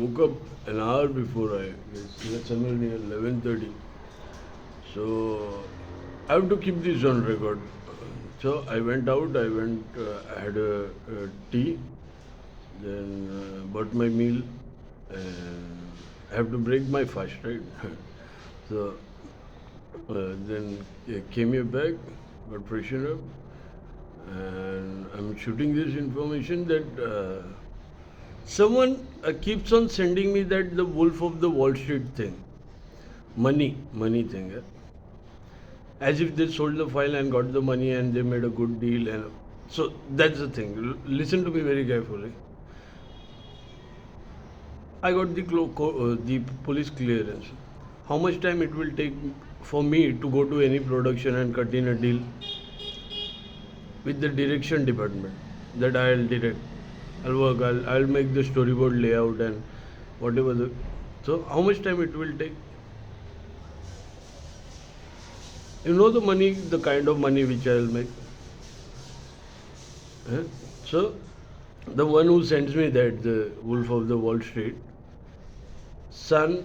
woke up an hour before I guess somewhere near 11:30. So I have to keep this on record. So I went out. I had a tea, then bought my meal, and I have to break my fast, right? So then came here back, got freshened up, and I'm shooting this information that someone keeps on sending me that the Wolf of the Wall Street thing, money thing, as if they sold the file and got the money and they made a good deal, and so that's the thing. Listen to me very carefully. I got the police clearance. How much time it will take for me to go to any production and cut in a deal with the direction department that I'll direct. I'll work. I'll make the storyboard layout and whatever the. So how much time it will take? You know the money, the kind of money which I'll make. Eh? So the one who sends me that, the Wolf of the Wall Street, son,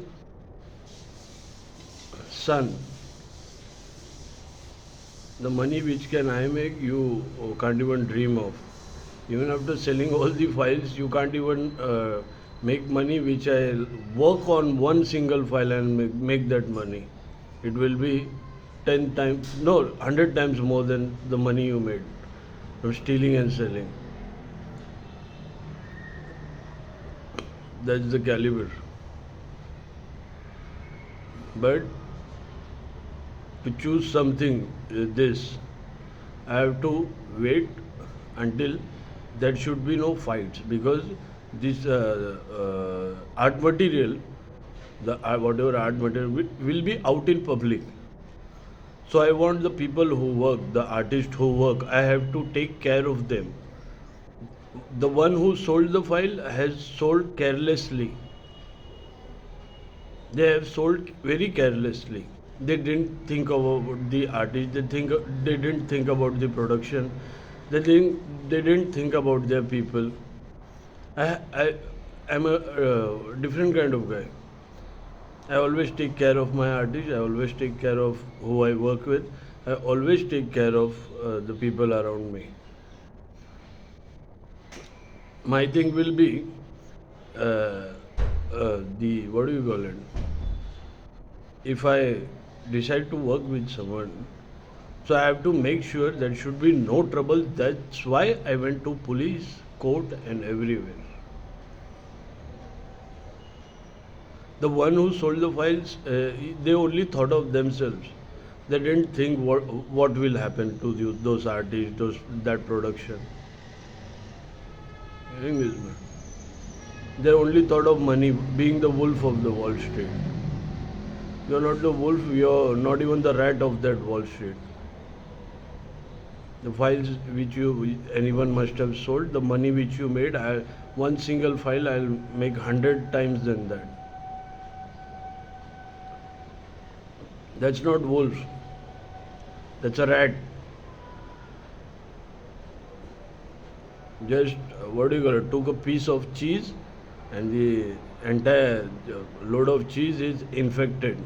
the money which can I make, you can't even dream of. Even after selling all the files, you can't even make money which I work on one single file and make that money. It will be 10 times, no, 100 times more than the money you made from stealing and selling. That's the caliber. But to choose something this, I have to wait until there should be no fights, because this art material, the whatever art material will be out in public. So I want the people who work, the artists who work, I have to take care of them. The one who sold the file has sold carelessly. They have sold very carelessly. They didn't think about the artist. They didn't think about the production. They didn't think about their people. I am a different kind of guy. I always take care of my artists. I always take care of who I work with. I always take care of the people around me. My thing will be the, what do you call it? If I decide to work with someone, so I have to make sure there should be no trouble. That's why I went to police, court, and everywhere. The one who sold the files, they only thought of themselves. They didn't think what will happen to those artists, that production. Hearing this, man. They only thought of money, being the wolf of the Wall Street. You're not the wolf, you're not even the rat of that Wall Street. The files which anyone must have sold, the money which you made, one single file I'll make 100 times than that. That's not wolf. That's a rat. Just, what do you call it, took a piece of cheese and the entire load of cheese is infected.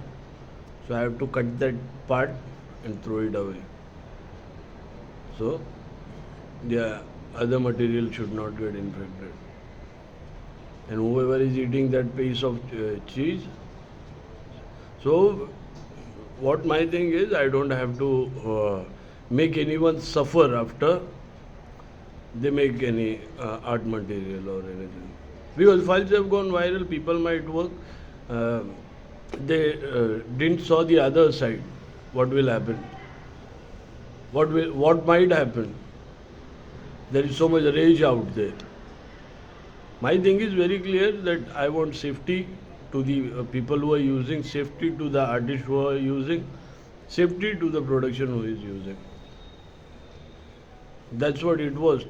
So I have to cut that part and throw it away. So the other material should not get infected. And whoever is eating that piece of cheese, so what my thing is, I don't have to make anyone suffer after they make any art material or anything. Because files have gone viral, people might work. They didn't saw the other side. What will happen? What might happen? There is so much rage out there. My thing is very clear that I want safety to the people who are using, safety to the artists who are using, safety to the production who is using. That's what it was.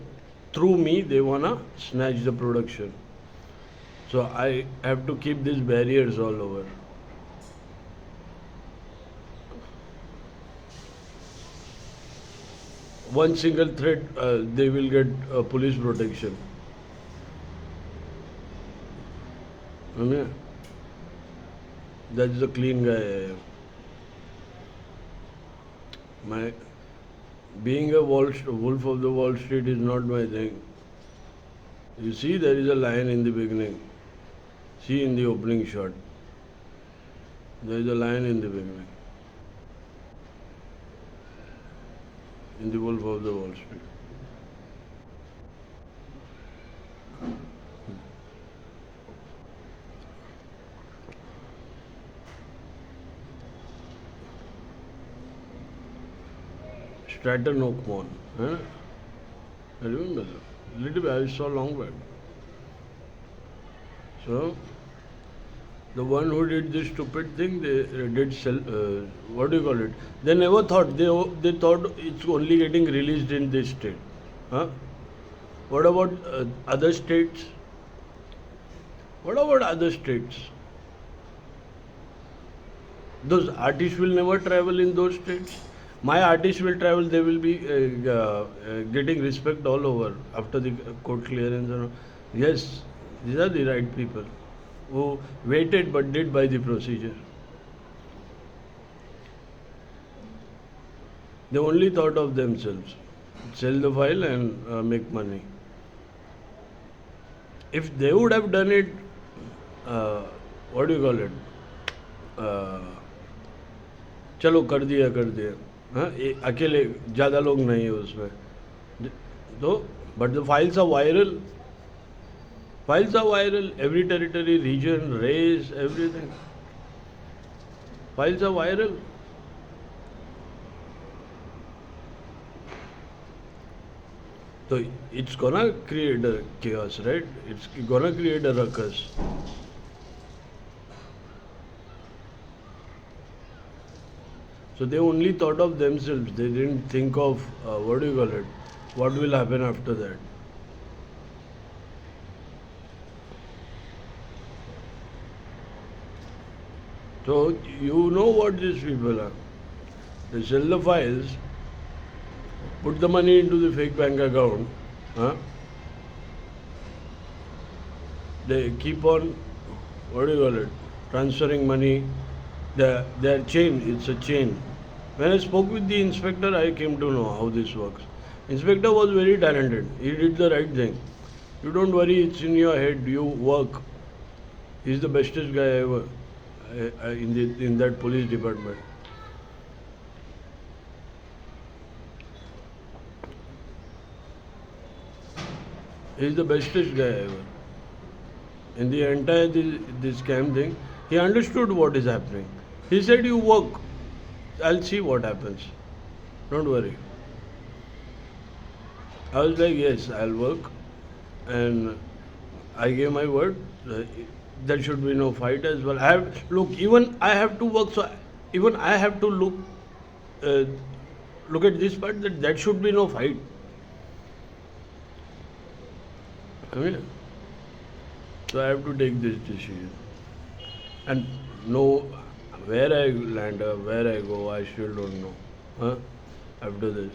Through me, they wanna snatch the production. So I have to keep these barriers all over. One single threat, they will get police protection. I mean, that's the clean guy I am. My being a wolf of the Wall Street is not my thing. You see, there is a lion in the beginning. See in the opening shot. There is a lion in the beginning. In the Wolf of the Wall Street. Stratton Oakmont. Huh? I remember that. Little bit, I saw long back. So, the one who did this stupid thing, they did what do you call it? They never thought, they thought it's only getting released in this state. Huh? What about other states? What about other states? Those artists will never travel in those states. My artists will travel, they will be getting respect all over after the court clearance. And all. Yes, these are the right people who waited but did by the procedure. They only thought of themselves. Sell the file and make money. If they would have done it, what do you call it? चलो कर दिया हाँ अकेले ज़्यादा लोग नहीं है उसमें तो but the files are viral every territory region race everything files are viral so it's gonna create a chaos, right? It's gonna create a ruckus. So they only thought of themselves. They didn't think of what do you call it? What will happen after that? So you know what these people are. They sell the files, put the money into the fake bank account. Huh? They keep on, what do you call it, transferring money. Their chain, it's a chain. When I spoke with the inspector, I came to know how this works. Inspector was very talented. He did the right thing. You don't worry, it's in your head. You work. He's the bestest guy ever in that police department. He's the bestest guy ever. In the entire this scam thing, he understood what is happening. He said, you work. I'll see what happens. Don't worry. I was like, yes, I'll work. And I gave my word. There should be no fight as well. Even I have to work. So even I have to look at this part that should be no fight. I mean, so I have to take this decision. And know where I land or where I go, I still don't know. Huh? After this.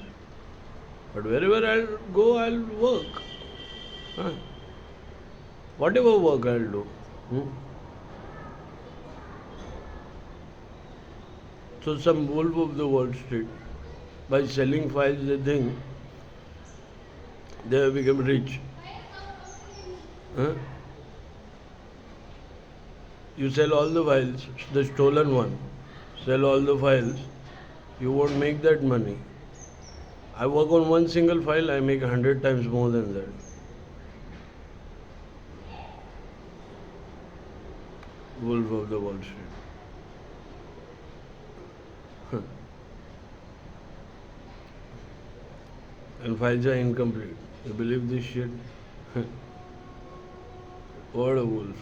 But wherever I'll go, I'll work. Huh? Whatever work I'll do. So some wolf of the Wall Street, by selling files, they think they have become rich. Huh? You sell all the files, the stolen one, sell all the files, you won't make that money. I work on one single file, I make 100 times more than that. Wolf of the Wall Street. And files are incomplete. You believe this shit? What a wolf.